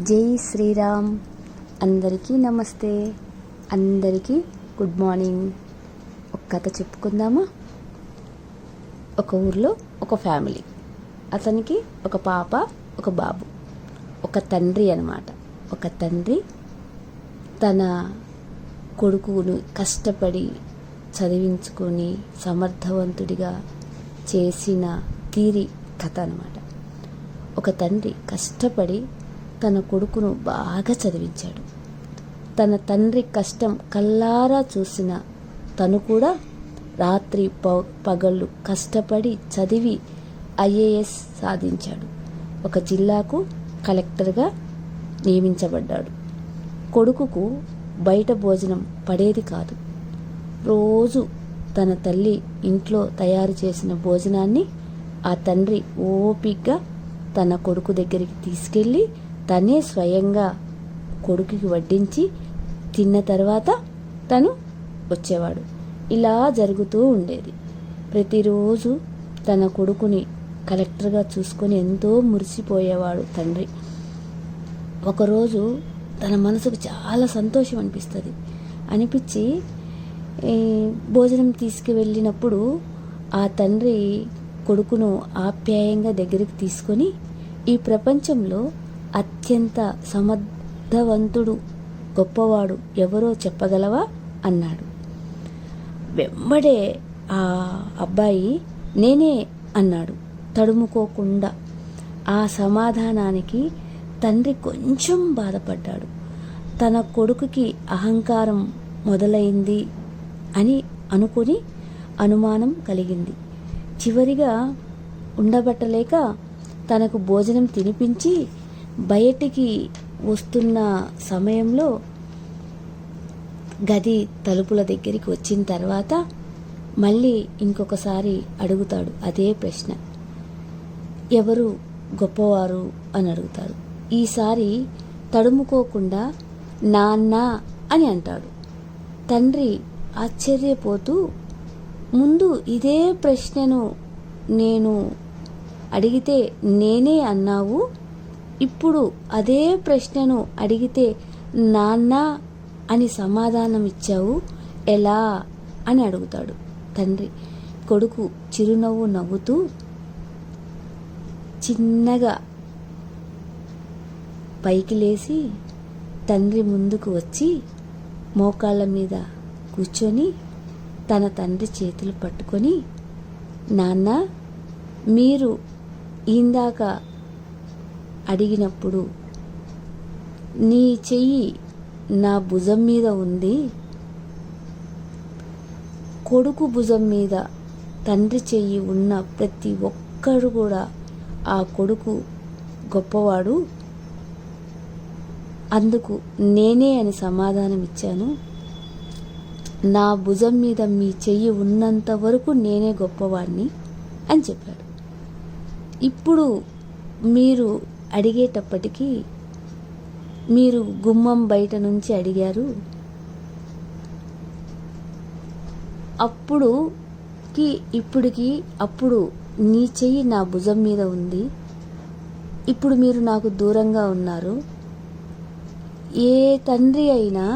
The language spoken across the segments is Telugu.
జై శ్రీరామ్. అందరికీ నమస్తే, అందరికీ గుడ్ మార్నింగ్. ఒక కథ చెప్పుకుందామా? ఒక ఊర్లో ఒక ఫ్యామిలీ, అతనికి ఒక పాప, ఒక బాబు, ఒక తండ్రి అన్నమాట. ఒక తండ్రి తన కొడుకును కష్టపడి చదివించుకొని సమర్థవంతుడిగా చేసిన తీరి కథ అన్నమాట. ఒక తండ్రి కష్టపడి తన కొడుకును బాగా చదివించాడు. తన తండ్రి కష్టం కల్లారా చూసిన తను కూడా రాత్రి పగళ్ళు కష్టపడి చదివి ఐఏఎస్ సాధించాడు. ఒక జిల్లాకు కలెక్టర్గా నియమించబడ్డాడు. కొడుకుకు బయట భోజనం పడేది కాదు. రోజు తన తల్లి ఇంట్లో తయారు చేసిన భోజనాన్ని ఆ తండ్రి ఓపికగా తన కొడుకు దగ్గరికి తీసుకెళ్ళి తనే స్వయంగా కొడుకుకి వడ్డించి తిన్న తర్వాత తను వచ్చేవాడు. ఇలా జరుగుతూ ఉండేది. ప్రతిరోజు తన కొడుకుని కలెక్టర్గా చూసుకొని ఎంతో మురిసిపోయేవాడు తండ్రి. ఒకరోజు తన మనసుకు చాలా సంతోషం అనిపించి భోజనం తీసుకువెళ్ళినప్పుడు ఆ తండ్రి కొడుకును ఆప్యాయంగా దగ్గరికి తీసుకొని, ఈ ప్రపంచంలో అత్యంత సమర్థవంతుడు, గొప్పవాడు ఎవరో చెప్పగలవా అన్నాడు. వెంబడే ఆ అబ్బాయి నేనే అన్నాడు తడుముకోకుండా. ఆ సమాధానానికి తండ్రి కొంచెం బాధపడ్డాడు. తన కొడుకుకి అహంకారం మొదలైంది అని అనుకుని అనుమానం కలిగింది. చివరిగా ఉండబట్టలేక తనకు భోజనం తినిపించి బయటికి వస్తున్న సమయంలో గది తలుపుల దగ్గరికి వచ్చిన తర్వాత మళ్ళీ ఇంకొకసారి అడుగుతాడు అదే ప్రశ్న, ఎవరు గొప్పవారు అని అడుగుతాడు. ఈసారి తడుముకోకుండా నాన్న అని అంటాడు. తండ్రి ఆశ్చర్యపోతూ, ముందు ఇదే ప్రశ్నను నేను అడిగితే నేనే అన్నావు, ఇప్పుడు అదే ప్రశ్నను అడిగితే నాన్న అని సమాధానం ఇచ్చావు, ఎలా అని అడుగుతాడు తండ్రి. కొడుకు చిరునవ్వు నవ్వుతూ చిన్నగా పైకి లేచి తండ్రి ముందుకు వచ్చి మోకాళ్ళ మీద కూర్చొని తన తండ్రి చేతులు పట్టుకొని, నాన్న, మీరు ఇందాక అడిగినప్పుడు నీ చెయ్యి నా భుజం మీద ఉంది. కొడుకు భుజం మీద తండ్రి చెయ్యి ఉన్న ప్రతి ఒక్కరు కూడా ఆ కొడుకు గొప్పవాడు, అందుకు నేనే అని సమాధానం ఇచ్చాను. నా భుజం మీద మీ చెయ్యి ఉన్నంత వరకు నేనే గొప్పవాడిని అని చెప్పాడు. ఇప్పుడు మీరు అడిగేటప్పటికీ మీరు గుమ్మం బయట నుంచి అడిగారు, అప్పుడు నీ చెయ్యి నా భుజం మీద ఉంది, ఇప్పుడు మీరు నాకు దూరంగా ఉన్నారు. ఏ తండ్రి అయినా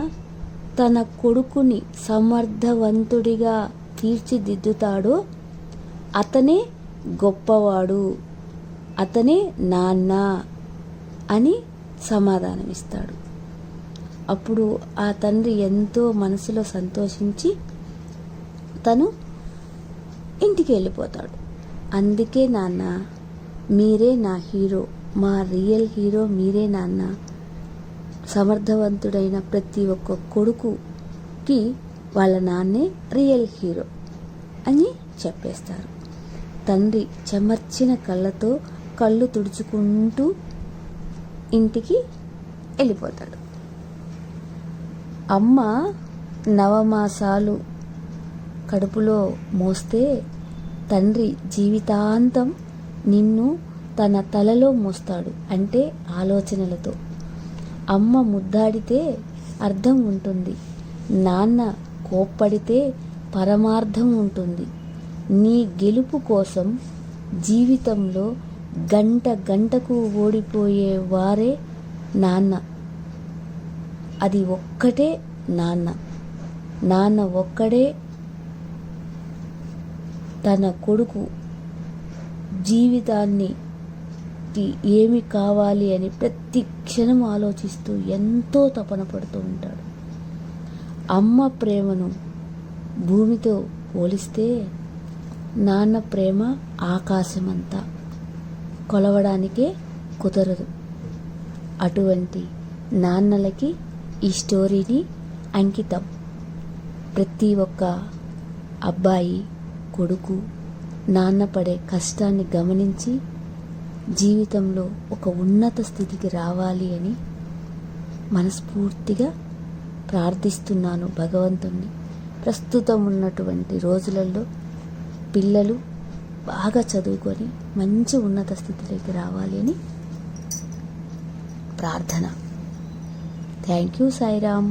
తన కొడుకుని సమర్థవంతుడిగా తీర్చిదిద్దుతాడో అతనే గొప్పవాడు, అతనే నాన్న అని సమాధానమిస్తాడు. అప్పుడు ఆ తండ్రి ఎంతో మనసులో సంతోషించి తను ఇంటికి వెళ్ళిపోతాడు. అందుకే నాన్న, మీరే నా హీరో, మా రియల్ హీరో మీరే నాన్న. సమర్థవంతుడైన ప్రతి ఒక్క కొడుకుకి వాళ్ళ నాన్నే రియల్ హీరో అని చెప్పేస్తారు. తండ్రి చెమర్చిన కళ్ళతో కళ్ళు తుడుచుకుంటూ ఇంటికి వెళ్ళిపోతాడు. అమ్మ నవమాసాలు కడుపులో మోస్తే తండ్రి జీవితాంతం నిన్ను తన తలలో మోస్తాడు, అంటే ఆలోచనలతో. అమ్మ ముద్దాడితే అర్థం ఉంటుంది, నాన్న కోప్పడితే పరమార్థం ఉంటుంది. నీ గెలుపు కోసం జీవితంలో గంట గంటకు ఓడిపోయే వారే నాన్న, అది ఒక్కటే నాన్న. నాన్న ఒక్కడే తన కొడుకు జీవితాన్ని ఏమి కావాలి అని ప్రతి క్షణం ఆలోచిస్తూ ఎంతో తపన పడుతూ ఉంటాడు. అమ్మ ప్రేమను భూమితో పోలిస్తే నాన్న ప్రేమ ఆకాశమంతా, కొలవడానికే కుదరదు. అటువంటి నాన్నలకి ఈ స్టోరీని అంకితం. ప్రతి ఒక్క అబ్బాయి, కొడుకు నాన్న పడే కష్టాన్ని గమనించి జీవితంలో ఒక ఉన్నత స్థితికి రావాలి అని మనస్ఫూర్తిగా ప్రార్థిస్తున్నాను భగవంతుణ్ణి. ప్రస్తుతం ఉన్నటువంటి రోజులలో పిల్లలు బాగా చదువుకొని మంచి ఉన్నత స్థితిలోకి రావాలి అని ప్రార్థన. Thank you Sairam.